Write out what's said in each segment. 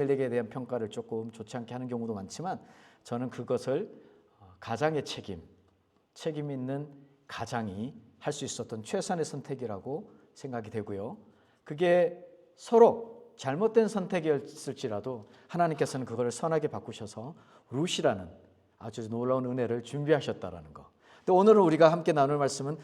엘리멜렉에 대한 평가를 조금 좋지 않게 하는 경우도 많지만 저는 그것을 가장의 책임 있는 가장이 할 수 있었던 최선의 선택이라고 생각이 되고요. 그게 서로 잘못된 선택이었을지라도 하나님께서는 그걸 선하게 바꾸셔서 룻이라는 아주 놀라운 은혜를 준비하셨다라는 거. 또 오늘은 우리가 함께 나눌 말씀은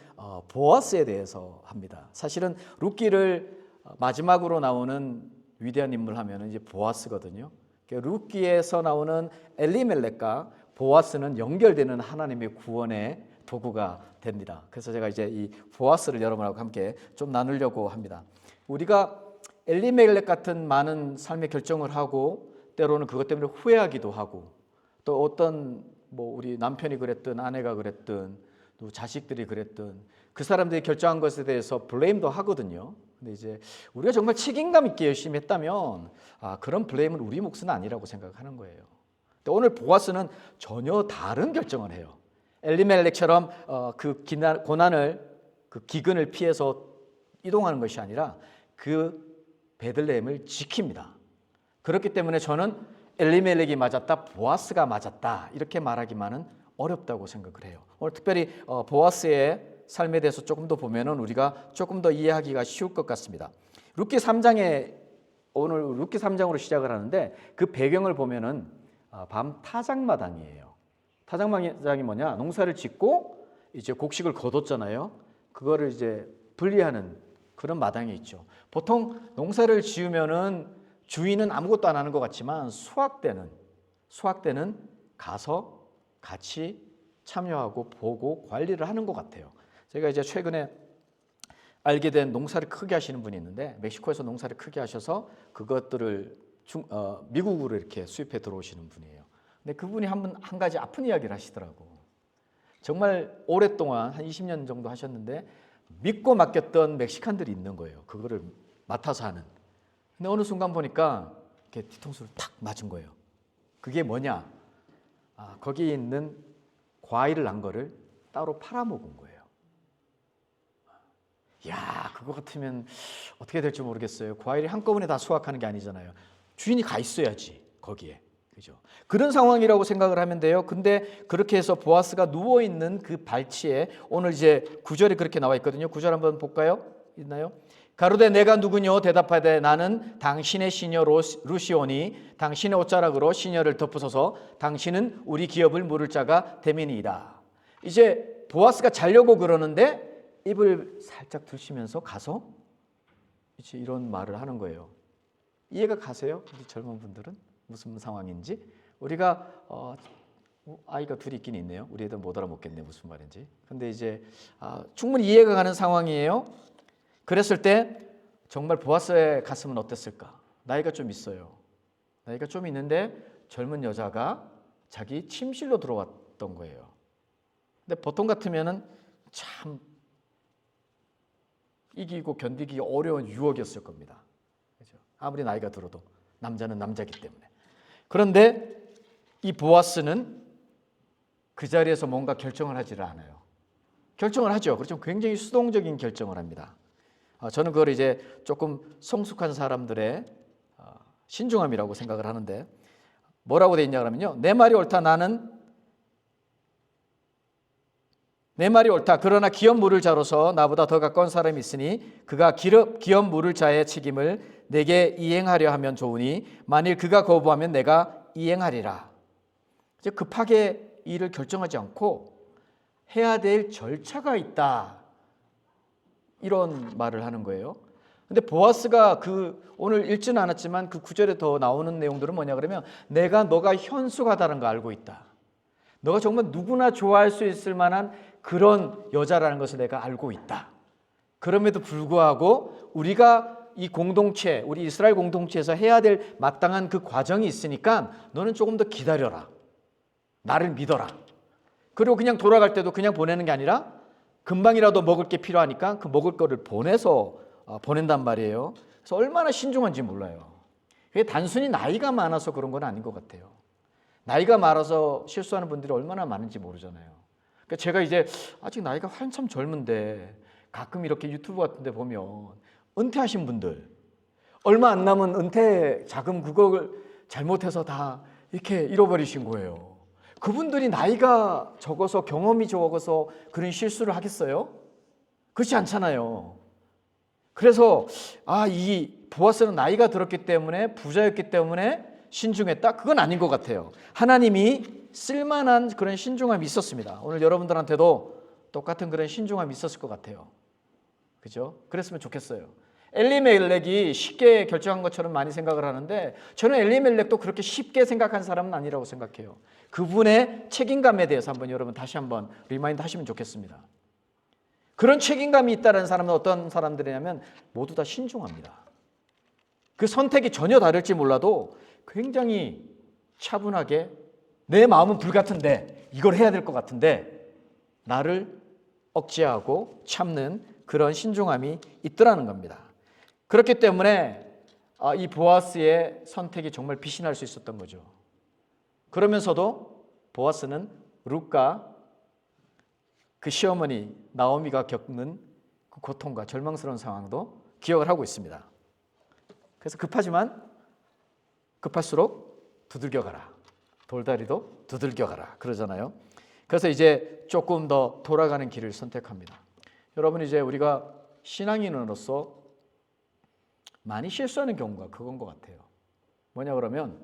보아스에 대해서 합니다. 사실은 룻기를 마지막으로 나오는 위대한 인물 하면은 이제 보아스거든요. 룻기에서 나오는 엘리멜렉과 보아스는 연결되는 하나님의 구원의 도구가 됩니다. 그래서 제가 이제 이 보아스를 여러분하고 함께 좀 나누려고 합니다. 우리가 엘리멜렉 같은 많은 삶의 결정을 하고 때로는 그것 때문에 후회하기도 하고 또 어떤 우리 남편이 그랬든 아내가 그랬든 또 자식들이 그랬든 그 사람들이 결정한 것에 대해서 블레임도 하거든요. 근데 이제 우리가 정말 책임감 있게 열심히 했다면 그런 블레임은 우리 몫은 아니라고 생각하는 거예요. 근데 오늘 보아스는 전혀 다른 결정을 해요. 엘리멜렉처럼 그 고난을 그 기근을 피해서 이동하는 것이 아니라 그 베들레헴을 지킵니다. 그렇기 때문에 저는 엘리멜렉이 맞았다, 보아스가 맞았다 이렇게 말하기만은 어렵다고 생각을 해요. 오늘 특별히 보아스의 삶에 대해서 조금 더 보면은 우리가 조금 더 이해하기가 쉬울 것 같습니다. 룻기 3장에 오늘 룻기 3장으로 시작을 하는데 그 배경을 보면은 밤 타작마당이에요. 타작마당이 뭐냐? 농사를 짓고 이제 곡식을 거뒀잖아요. 그거를 이제 분리하는 그런 마당이 있죠. 보통 농사를 지으면은 주인은 아무것도 안 하는 것 같지만 수확 때는 가서 같이 참여하고 보고 관리를 하는 것 같아요. 제가 이제 최근에 알게 된 농사를 크게 하시는 분이 있는데 멕시코에서 농사를 크게 하셔서 그것들을 미국으로 이렇게 수입해 들어오시는 분이에요. 근데 그분이 한 가지 아픈 이야기를 하시더라고. 정말 오랫동안 한 20년 정도 하셨는데 믿고 맡겼던 멕시칸들이 있는 거예요. 그거를 맡아서 하는. 근데 어느 순간 보니까 이렇게 뒤통수를 탁 맞은 거예요. 그게 뭐냐? 거기에 있는 과일을 난 거를 따로 팔아먹은 거예요. 야, 그거 같으면 어떻게 될지 모르겠어요. 과일이 한꺼번에 다 수확하는 게 아니잖아요. 주인이 가 있어야지 거기에. 그죠? 그런 상황이라고 생각을 하면 돼요. 근데 그렇게 해서 보아스가 누워 있는 그 발치에 오늘 이제 9절에 그렇게 나와 있거든요. 9절 한번 볼까요? 있나요? 가로되 내가 누구뇨? 대답하되 나는 당신의 시녀 루시오니 당신의 옷자락으로 시녀를 덮으소서. 당신은 우리 기업을 물을 자가 됨이니이다. 이제 보아스가 자려고 그러는데 입을 살짝 들시면서 가서 이제 이런 말을 하는 거예요. 이해가 가세요? 우리 젊은 분들은 무슨 상황인지. 우리가 아이가 둘이 있긴 있네요. 우리 애들 못 알아먹겠네 무슨 말인지. 근데 이제 충분히 이해가 가는 상황이에요. 그랬을 때 정말 보아스의 가슴은 어땠을까? 나이가 좀 있어요. 나이가 좀 있는데 젊은 여자가 자기 침실로 들어왔던 거예요. 근데 보통 같으면은 참 이기고 견디기 어려운 유혹이었을 겁니다. 그렇죠? 아무리 나이가 들어도 남자는 남자이기 때문에. 그런데 이 보아스는 그 자리에서 뭔가 결정을 하지를 않아요. 결정을 하죠. 그렇죠. 굉장히 수동적인 결정을 합니다. 저는 그걸 이제 조금 성숙한 사람들의 신중함이라고 생각을 하는데 뭐라고 돼 있냐 그러면요. 내 말이 옳다. 내 말이 옳다. 그러나 기업 물을 자로서 나보다 더 가까운 사람이 있으니 그가 기업 물을 자의 책임을 내게 이행하려 하면 좋으니 만일 그가 거부하면 내가 이행하리라. 이제 급하게 일을 결정하지 않고 해야 될 절차가 있다. 이런 말을 하는 거예요. 근데 보아스가 오늘 읽지는 않았지만 그 구절에 더 나오는 내용들은 뭐냐 그러면 너가 현숙하다는 거 알고 있다. 너가 정말 누구나 좋아할 수 있을 만한 그런 여자라는 것을 내가 알고 있다. 그럼에도 불구하고 우리가 이 공동체, 우리 이스라엘 공동체에서 해야 될 마땅한 그 과정이 있으니까 너는 조금 더 기다려라. 나를 믿어라. 그리고 그냥 돌아갈 때도 그냥 보내는 게 아니라 금방이라도 먹을 게 필요하니까 그 먹을 거를 보낸단 말이에요. 그래서 얼마나 신중한지 몰라요. 그게 단순히 나이가 많아서 그런 건 아닌 것 같아요. 나이가 많아서 실수하는 분들이 얼마나 많은지 모르잖아요. 그러니까 제가 이제 아직 나이가 한참 젊은데 가끔 이렇게 유튜브 같은 데 보면 은퇴하신 분들 얼마 안 남은 은퇴 자금 그걸 잘못해서 다 이렇게 잃어버리신 거예요. 그분들이 나이가 적어서 경험이 적어서 그런 실수를 하겠어요? 그렇지 않잖아요. 그래서 이 보아스는 나이가 들었기 때문에 부자였기 때문에 신중했다? 그건 아닌 것 같아요. 하나님이 쓸만한 그런 신중함이 있었습니다. 오늘 여러분들한테도 똑같은 그런 신중함이 있었을 것 같아요. 그죠? 그랬으면 좋겠어요. 엘리멜렉이 쉽게 결정한 것처럼 많이 생각을 하는데 저는 엘리멜렉도 그렇게 쉽게 생각한 사람은 아니라고 생각해요. 그분의 책임감에 대해서 여러분 다시 한번 리마인드 하시면 좋겠습니다. 그런 책임감이 있다는 사람은 어떤 사람들이냐면 모두 다 신중합니다. 그 선택이 전혀 다를지 몰라도 굉장히 차분하게 내 마음은 불같은데 이걸 해야 될 것 같은데 나를 억제하고 참는 그런 신중함이 있더라는 겁니다. 그렇기 때문에 이 보아스의 선택이 정말 빛이 날 수 있었던 거죠. 그러면서도 보아스는 룻과 그 시어머니 나오미가 겪는 그 고통과 절망스러운 상황도 기억을 하고 있습니다. 그래서 급하지만 급할수록 두들겨 가라. 돌다리도 두들겨 가라. 그러잖아요. 그래서 이제 조금 더 돌아가는 길을 선택합니다. 여러분 이제 우리가 신앙인으로서 많이 실수하는 경우가 그건 것 같아요. 뭐냐 그러면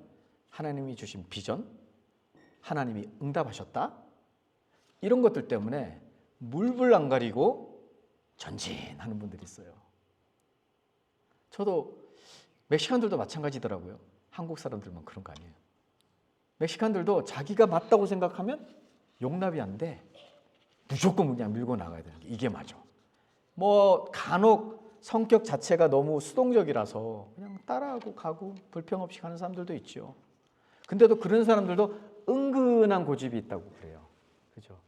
하나님이 주신 비전, 하나님이 응답하셨다? 이런 것들 때문에 물불 안 가리고 전진하는 분들이 있어요. 저도 멕시칸들도 마찬가지더라고요. 한국 사람들만 그런 거 아니에요. 멕시칸들도 자기가 맞다고 생각하면 용납이 안 돼. 무조건 그냥 밀고 나가야 되는 게 이게 맞아. 뭐 간혹 성격 자체가 너무 수동적이라서 그냥 따라하고 가고 불평 없이 가는 사람들도 있죠. 근데도 그런 사람들도 은근한 고집이 있다고 그래요. 그죠?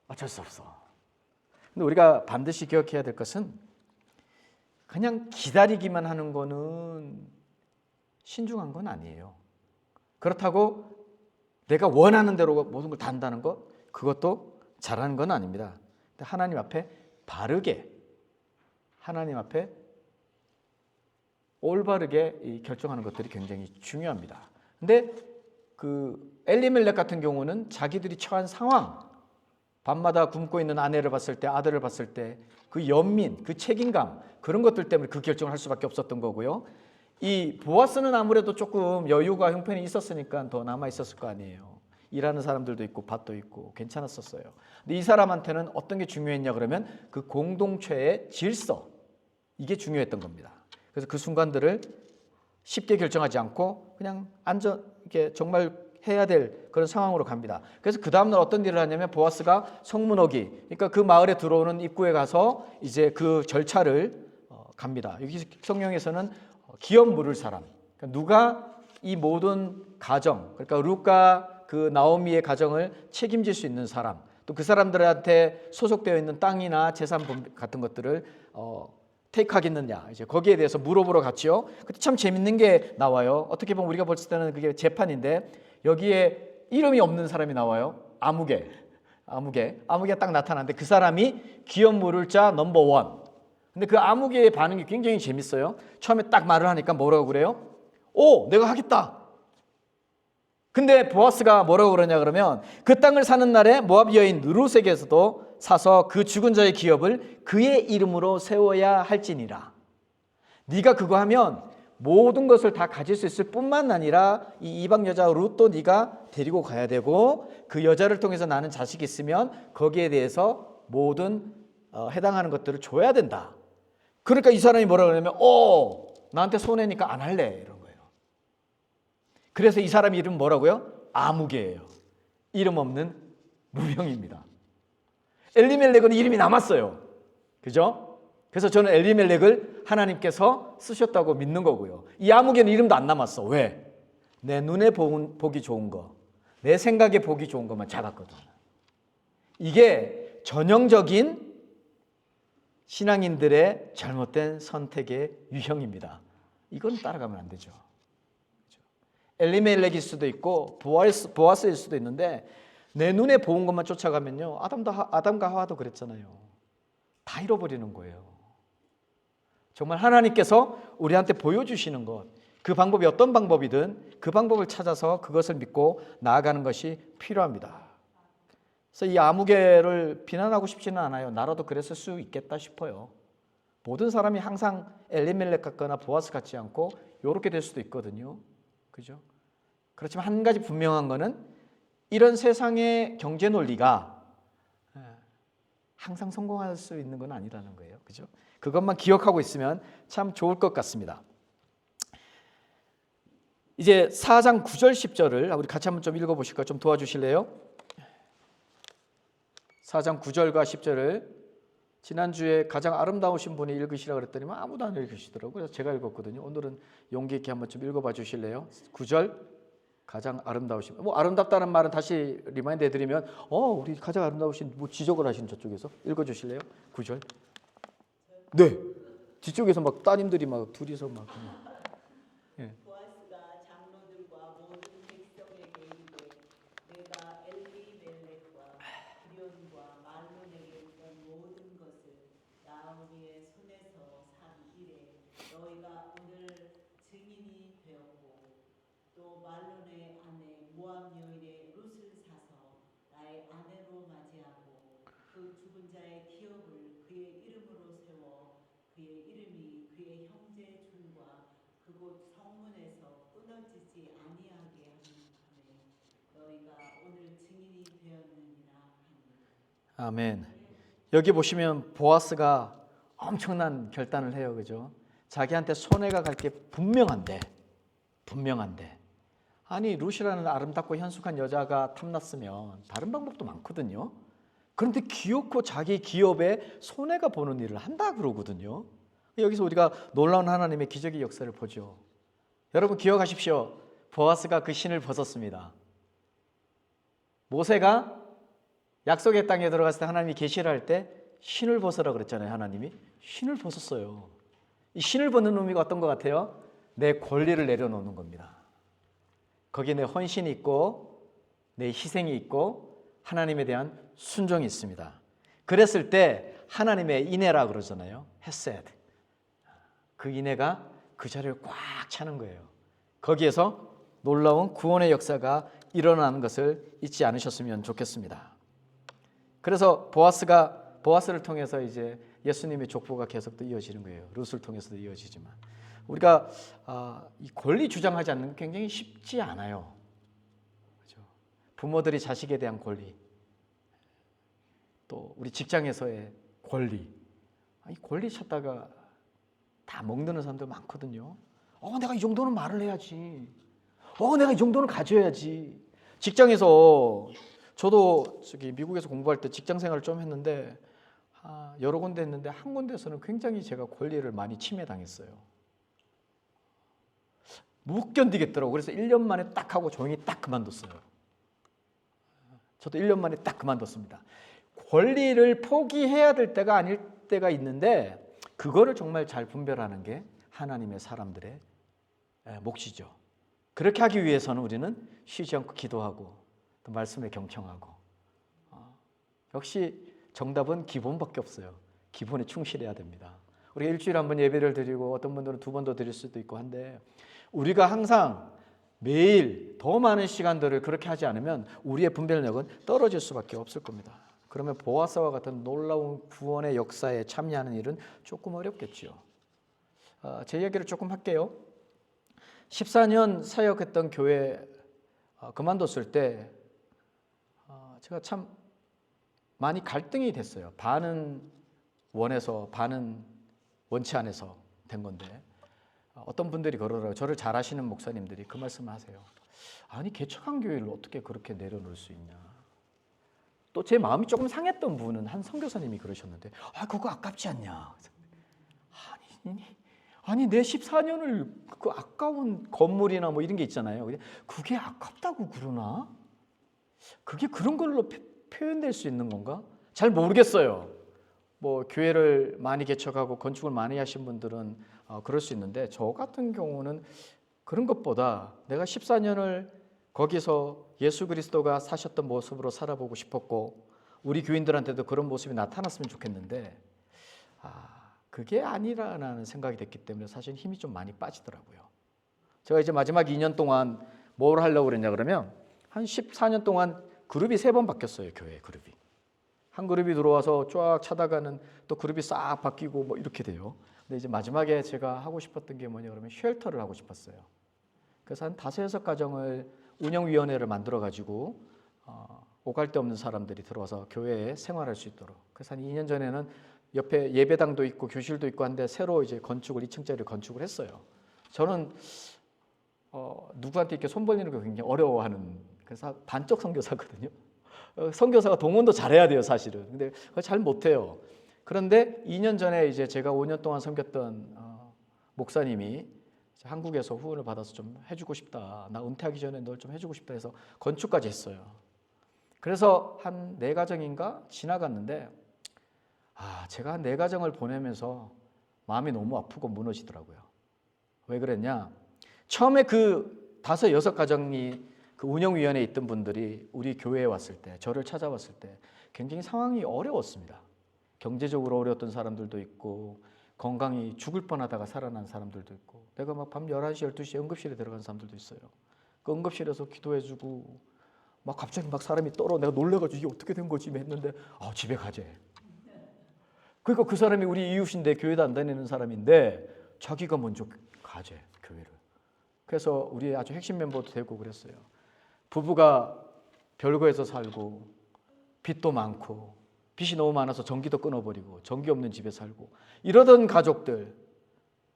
어쩔 수 없어. 근데 우리가 반드시 기억해야 될 것은 그냥 기다리기만 하는 거는 신중한 건 아니에요. 그렇다고 내가 원하는 대로 모든 걸 다 한다는 것, 그것도 잘하는 건 아닙니다. 근데 하나님 앞에 바르게, 하나님 앞에 올바르게 결정하는 것들이 굉장히 중요합니다. 근데 그 엘리멜렉 같은 경우는 자기들이 처한 상황, 밤마다 굶고 있는 아내를 봤을 때, 아들을 봤을 때 그 연민, 그 책임감, 그런 것들 때문에 그 결정을 할 수밖에 없었던 거고요. 이 보아스는 아무래도 조금 여유가 형편이 있었으니까 더 남아 있었을 거 아니에요. 일하는 사람들도 있고 밭도 있고 괜찮았었어요. 근데 이 사람한테는 어떤 게 중요했냐 그러면 그 공동체의 질서, 이게 중요했던 겁니다. 그래서 그 순간들을 쉽게 결정하지 않고 그냥 이게 정말 해야 될 그런 상황으로 갑니다. 그래서 그 다음날 어떤 일을 하냐면 보아스가 성문어기, 그러니까 그 마을에 들어오는 입구에 가서 이제 그 절차를 갑니다. 여기 성경에서는 기업 물을 사람, 그러니까 누가 이 모든 가정, 그러니까 룻과 그 나오미의 가정을 책임질 수 있는 사람, 또 그 사람들한테 소속되어 있는 땅이나 재산 같은 것들을 테이크하겠느냐, 이제 거기에 대해서 물어보러 갔죠. 근데 참 재밌는 게 나와요. 어떻게 보면 우리가 볼 때는 그게 재판인데 여기에 이름이 없는 사람이 나와요. 아무개가 딱 나타나는데 그 사람이 기업 물을 자 넘버 원. 근데 그 아무개의 반응이 굉장히 재밌어요. 처음에 딱 말을 하니까 뭐라고 그래요? 오, 내가 하겠다. 근데 보아스가 뭐라고 그러냐 그러면 그 땅을 사는 날에 모압 여인 르룻에게서도 사서 그 죽은 자의 기업을 그의 이름으로 세워야 할지니라. 네가 그거 하면 모든 것을 다 가질 수 있을 뿐만 아니라 이 이방 여자 룻도 네가 데리고 가야 되고 그 여자를 통해서 나는 자식이 있으면 거기에 대해서 모든 해당하는 것들을 줘야 된다. 그러니까 이 사람이 뭐라 그러냐면 나한테 손해니까 안 할래 이런 거예요. 그래서 이 사람 이름 뭐라고요? 아무개예요. 이름 없는 무명입니다. 엘리멜렉은 이름이 남았어요. 그죠? 그래서 저는 엘리멜렉을 하나님께서 쓰셨다고 믿는 거고요. 이 아무개는 이름도 안 남았어. 왜? 내 눈에 보기 좋은 거, 내 생각에 보기 좋은 것만 잡았거든. 이게 전형적인 신앙인들의 잘못된 선택의 유형입니다. 이건 따라가면 안 되죠. 엘리멜렉일 수도 있고 보아스일 수도 있는데 내 눈에 보은 것만 쫓아가면요, 아담과 하와도 그랬잖아요. 다 잃어버리는 거예요. 정말 하나님께서 우리한테 보여주시는 것, 그 방법이 어떤 방법이든 그 방법을 찾아서 그것을 믿고 나아가는 것이 필요합니다. 그래서 이 아무개를 비난하고 싶지는 않아요. 나라도 그랬을 수 있겠다 싶어요. 모든 사람이 항상 엘리멜렉 같거나 보아스 같지 않고 이렇게 될 수도 있거든요. 그죠? 그렇지만 한 가지 분명한 거는 이런 세상의 경제 논리가 항상 성공할 수 있는 건 아니라는 거예요. 그죠? 그것만 기억하고 있으면 참 좋을 것 같습니다. 이제 4장 9절 10절을 우리 같이 한번 좀 읽어보실까요? 좀 도와주실래요? 4장 9절과 10절을 지난주에 가장 아름다우신 분이 읽으시라고 그랬더니 아무도 안 읽으시더라고요. 그래서 제가 읽었거든요. 오늘은 용기 있게 한번 좀 읽어봐 주실래요? 9절 가장 아름다우신, 뭐 아름답다는 말은 다시 리마인드 해드리면 우리 가장 아름다우신 뭐 지적을 하신 저쪽에서 읽어주실래요? 9절. 네. 뒤쪽에서 막 따님들이 막 둘이서 막. 예. 보아스가 장로들과 모든 백성에게 이르되 내가 엘리멜렉과 기련과 말론에게 있던 모든 것을 나오미의 손에서 산 이래 너희가 오늘 증인이 되었고 또 말론의 아내 모압 여인의 룻을 사서 나의 아내로 맞이하고 그 죽은 자의 기업을 그의 이름으로 세워 그의 이름이 그의 형제 줄과 그곳 성문에서 끊어지지 아니하게 하는 너희가 오늘 증인이 되었느니라 하니. 아멘. 여기 보시면 보아스가 엄청난 결단을 해요. 그죠? 자기한테 손해가 갈 게 분명한데 아니 룻이라는 아름답고 현숙한 여자가 탐났으면 다른 방법도 많거든요. 그런데 기어코 자기 기업에 손해가 보는 일을 한다 그러거든요. 여기서 우리가 놀라운 하나님의 기적의 역사를 보죠. 여러분 기억하십시오. 보아스가 그 신을 벗었습니다. 모세가 약속의 땅에 들어갔을 때 하나님이 계시를 할 때 신을 벗으라 그랬잖아요. 하나님이 신을 벗었어요. 이 신을 벗는 의미가 어떤 것 같아요? 내 권리를 내려놓는 겁니다. 거기에 내 헌신이 있고 내 희생이 있고 하나님에 대한 순종이 있습니다. 그랬을 때 하나님의 인애라 그러잖아요. 헤세드. 그 인애가 그 자리를 꽉 차는 거예요. 거기에서 놀라운 구원의 역사가 일어나는 것을 잊지 않으셨으면 좋겠습니다. 그래서 보아스를 통해서 이제 예수님의 족보가 계속 또 이어지는 거예요. 룻을 통해서도 이어지지만 우리가 이 권리 주장하지 않는 게 굉장히 쉽지 않아요. 그렇죠? 부모들이 자식에 대한 권리, 또 우리 직장에서의 권리, 이 권리 찾다가 다 먹는 사람들 많거든요. 내가 이 정도는 말을 해야지. 내가 이 정도는 가져야지. 직장에서 저도 미국에서 공부할 때 직장 생활을 좀 했는데 여러 군데 했는데 한 군데에서는 굉장히 제가 권리를 많이 침해당했어요. 못 견디겠더라고. 그래서 1년 만에 딱 하고 조용히 딱 그만뒀어요. 저도 1년 만에 딱 그만뒀습니다. 권리를 포기해야 될 때가 아닐 때가 있는데 그거를 정말 잘 분별하는 게 하나님의 사람들의 몫이죠. 그렇게 하기 위해서는 우리는 쉬지 않고 기도하고 또 말씀에 경청하고 역시 정답은 기본밖에 없어요. 기본에 충실해야 됩니다. 우리가 일주일에 한 번 예배를 드리고 어떤 분들은 2번도 드릴 수도 있고 한데 우리가 항상 매일 더 많은 시간들을 그렇게 하지 않으면 우리의 분별력은 떨어질 수밖에 없을 겁니다. 그러면 보아스와 같은 놀라운 구원의 역사에 참여하는 일은 조금 어렵겠죠. 제 이야기를 조금 할게요. 14년 사역했던 교회 그만뒀을 때 제가 참 많이 갈등이 됐어요. 반은 원해서 반은 원치 않아서 된 건데 어떤 분들이 그러더라고요. 저를 잘 아시는 목사님들이 그 말씀을 하세요. 아니 개척한 교회를 어떻게 그렇게 내려놓을 수 있냐. 또 제 마음이 조금 상했던 분은 한 선교사님이 그러셨는데 그거 아깝지 않냐. 아니 내 14년을 그 아까운 건물이나 뭐 이런 게 있잖아요. 그게 아깝다고 그러나? 그게 그런 걸로 표현될 수 있는 건가? 잘 모르겠어요. 뭐 교회를 많이 개척하고 건축을 많이 하신 분들은 그럴 수 있는데 저 같은 경우는 그런 것보다 내가 14년을 거기서 예수 그리스도가 사셨던 모습으로 살아보고 싶었고 우리 교인들한테도 그런 모습이 나타났으면 좋겠는데 그게 아니라는 생각이 됐기 때문에 사실 힘이 좀 많이 빠지더라고요. 제가 이제 마지막 2년 동안 뭘 하려고 그랬냐 그러면 한 14년 동안 그룹이 3번 바뀌었어요. 교회 그룹이. 한 그룹이 들어와서 쫙 차다가는 또 그룹이 싹 바뀌고 뭐 이렇게 돼요. 근데 이제 마지막에 제가 하고 싶었던 게 뭐냐 그러면 쉘터를 하고 싶었어요. 그래서 한 5-6가정을 운영위원회를 만들어 가지고 오갈 데 없는 사람들이 들어와서 교회에 생활할 수 있도록. 그래서 한 2년 전에는 옆에 예배당도 있고 교실도 있고 한데 새로 이제 건축을 2층짜리 건축을 했어요. 저는 누구한테 이렇게 손 벌리는 거 굉장히 어려워하는, 그래서 반쪽 선교사거든요. 선교사가 동원도 잘해야 돼요, 사실은. 근데 그걸 잘 못해요. 그런데 2년 전에 이제 제가 5년 동안 섬겼던 목사님이 한국에서 후원을 받아서 좀 해주고 싶다. 나 은퇴하기 전에 널 좀 해주고 싶다 해서 건축까지 했어요. 그래서 한 4가정인가 지나갔는데 제가 한 4가정을 보내면서 마음이 너무 아프고 무너지더라고요. 왜 그랬냐? 처음에 그 5-6가정이 그 운영위원회에 있던 분들이 우리 교회에 왔을 때, 저를 찾아왔을 때 굉장히 상황이 어려웠습니다. 경제적으로 어려웠던 사람들도 있고 건강이 죽을 뻔하다가 살아난 사람들도 있고, 내가 막 밤 11시, 12시에 응급실에 들어간 사람들도 있어요. 그 응급실에서 기도해주고 막 갑자기 막 사람이 떨어, 내가 놀래가지고 이게 어떻게 된 거지 했는데 집에 가재. 그러니까 그 사람이 우리 이웃인데 교회도 안 다니는 사람인데 자기가 먼저 가재, 교회를. 그래서 우리 아주 핵심 멤버도 되고 그랬어요. 부부가 별거에서 살고 빚도 많고 빚이 너무 많아서 전기도 끊어버리고 전기 없는 집에 살고 이러던 가족들,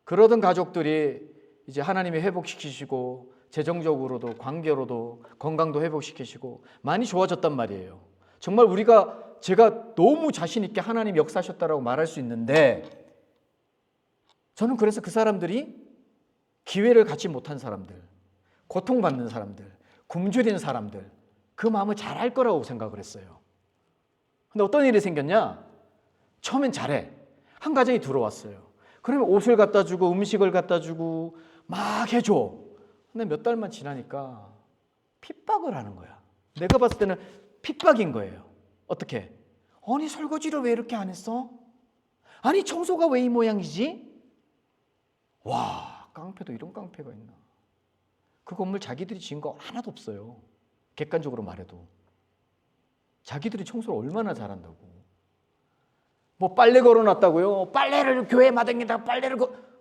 그러던 가족들이 이제 하나님이 회복시키시고 재정적으로도 관계로도 건강도 회복시키시고 많이 좋아졌단 말이에요. 정말 제가 너무 자신 있게 하나님 역사하셨다라고 말할 수 있는데, 저는 그래서 그 사람들이 기회를 갖지 못한 사람들, 고통받는 사람들, 굶주린 사람들, 그 마음을 잘할 거라고 생각을 했어요. 근데 어떤 일이 생겼냐? 처음엔 잘해. 한 가정이 들어왔어요. 그러면 옷을 갖다 주고 음식을 갖다 주고 막 해줘. 근데 몇 달만 지나니까 핍박을 하는 거야. 내가 봤을 때는 핍박인 거예요. 어떻게? 아니 설거지를 왜 이렇게 안 했어? 아니 청소가 왜 이 모양이지? 와, 깡패도 이런 깡패가 있나? 그 건물 자기들이 지은 거 하나도 없어요. 객관적으로 말해도. 자기들이 청소를 얼마나 잘한다고. 뭐 빨래 걸어놨다고요? 빨래를 교회 마당에다가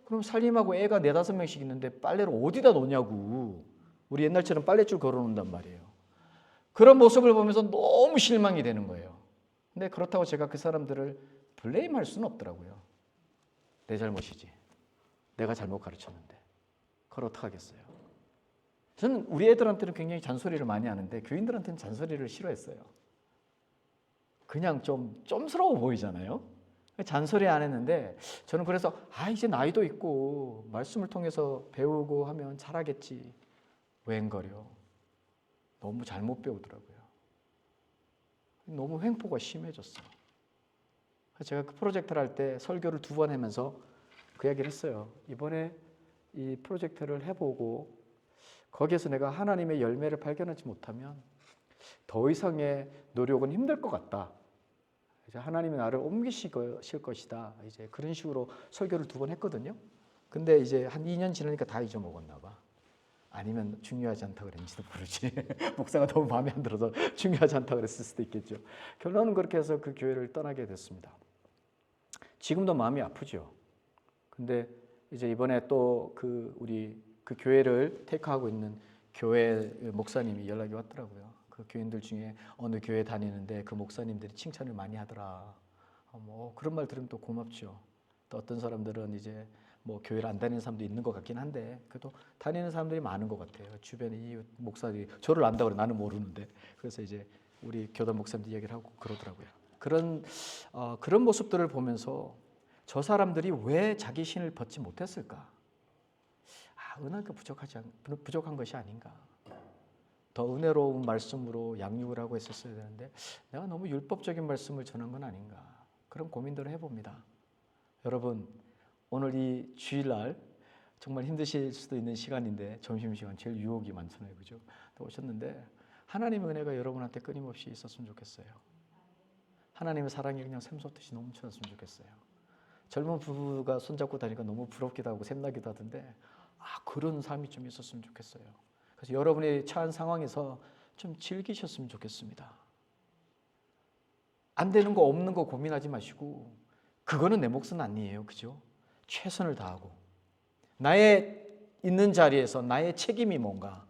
그럼 살림하고 애가 4-5명씩 있는데 빨래를 어디다 놓냐고. 우리 옛날처럼 빨랫줄 걸어놓는단 말이에요. 그런 모습을 보면서 너무 실망이 되는 거예요. 근데 그렇다고 제가 그 사람들을 블레임할 수는 없더라고요. 내 잘못이지. 내가 잘못 가르쳤는데. 그걸 어떡하겠어요. 저는 우리 애들한테는 굉장히 잔소리를 많이 하는데 교인들한테는 잔소리를 싫어했어요. 그냥 좀 쫌스러워 보이잖아요. 잔소리 안 했는데 저는 그래서 이제 나이도 있고 말씀을 통해서 배우고 하면 잘하겠지. 웬걸요. 너무 잘못 배우더라고요. 너무 횡포가 심해졌어. 제가 그 프로젝트를 할 때 설교를 2번 하면서 그 이야기를 했어요. 이번에 이 프로젝트를 해보고 거기에서 내가 하나님의 열매를 발견하지 못하면 더 이상의 노력은 힘들 것 같다. 이제 하나님이 나를 옮기실 것이다. 이제 그런 식으로 설교를 2번 했거든요. 근데 이제 한 2년 지나니까 다 잊어먹었나 봐. 아니면 중요하지 않다고 그랬는지도 모르지. 목사가 너무 마음에 안 들어서 중요하지 않다고 그랬을 수도 있겠죠. 결론은 그렇게 해서 그 교회를 떠나게 됐습니다. 지금도 마음이 아프죠. 근데 이제 이번에 또 우리 그 교회를 테이크하고 있는 교회 목사님이 연락이 왔더라고요. 그 교인들 중에 어느 교회 다니는데 그 목사님들이 칭찬을 많이 하더라. 뭐 그런 말 들으면 또 고맙죠. 또 어떤 사람들은 이제 뭐 교회를 안 다니는 사람도 있는 것 같긴 한데 그래도 다니는 사람들이 많은 것 같아요. 주변에 이 목사들이 저를 안다고 그래 나는 모르는데 그래서 이제 우리 교단 목사님들 이야기를 하고 그러더라고요. 그런 모습들을 보면서 저 사람들이 왜 자기 신을 벗지 못했을까? 은혜가 부족한 것이 아닌가? 더 은혜로운 말씀으로 양육을 하고 했었어야 되는데 내가 너무 율법적인 말씀을 전한 건 아닌가? 그런 고민들을 해봅니다. 여러분 오늘 이 주일날 정말 힘드실 수도 있는 시간인데 점심시간 제일 유혹이 많잖아요. 그죠? 오셨는데 하나님의 은혜가 여러분한테 끊임없이 있었으면 좋겠어요. 하나님의 사랑이 그냥 샘솟듯이 넘쳐났으면 좋겠어요. 젊은 부부가 손잡고 다니까 너무 부럽기도 하고 샘나기도 하던데 그런 삶이 좀 있었으면 좋겠어요. 그래서 여러분이 처한 상황에서 좀 즐기셨으면 좋겠습니다. 안 되는 거 없는 거 고민하지 마시고 그거는 내 몫은 아니에요. 그죠? 최선을 다하고 나의 있는 자리에서 나의 책임이 뭔가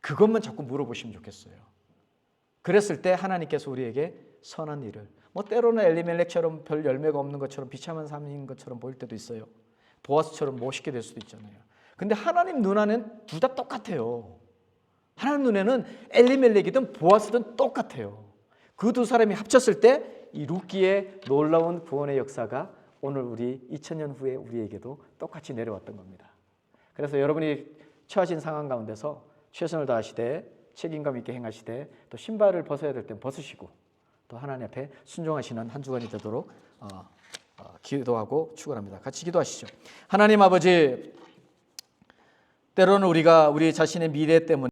그것만 자꾸 물어보시면 좋겠어요. 그랬을 때 하나님께서 우리에게 선한 일을 때로는 엘리멜렉처럼 별 열매가 없는 것처럼 비참한 삶인 것처럼 보일 때도 있어요. 보아스처럼 멋있게 될 수도 있잖아요. 근데 하나님 눈에는 둘 다 똑같아요. 하나님 눈에는 엘리멜렉이든 보아스든 똑같아요. 그 두 사람이 합쳤을 때 이 룻기의 놀라운 구원의 역사가 오늘 우리 2000년 후에 우리에게도 똑같이 내려왔던 겁니다. 그래서 여러분이 처하신 상황 가운데서 최선을 다하시되 책임감 있게 행하시되 또 신발을 벗어야 될 땐 벗으시고 또 하나님 앞에 순종하시는 한 주간이 되도록 기도하고 축원합니다. 같이 기도하시죠. 하나님 아버지, 때로는 우리가 우리 자신의 미래 때문에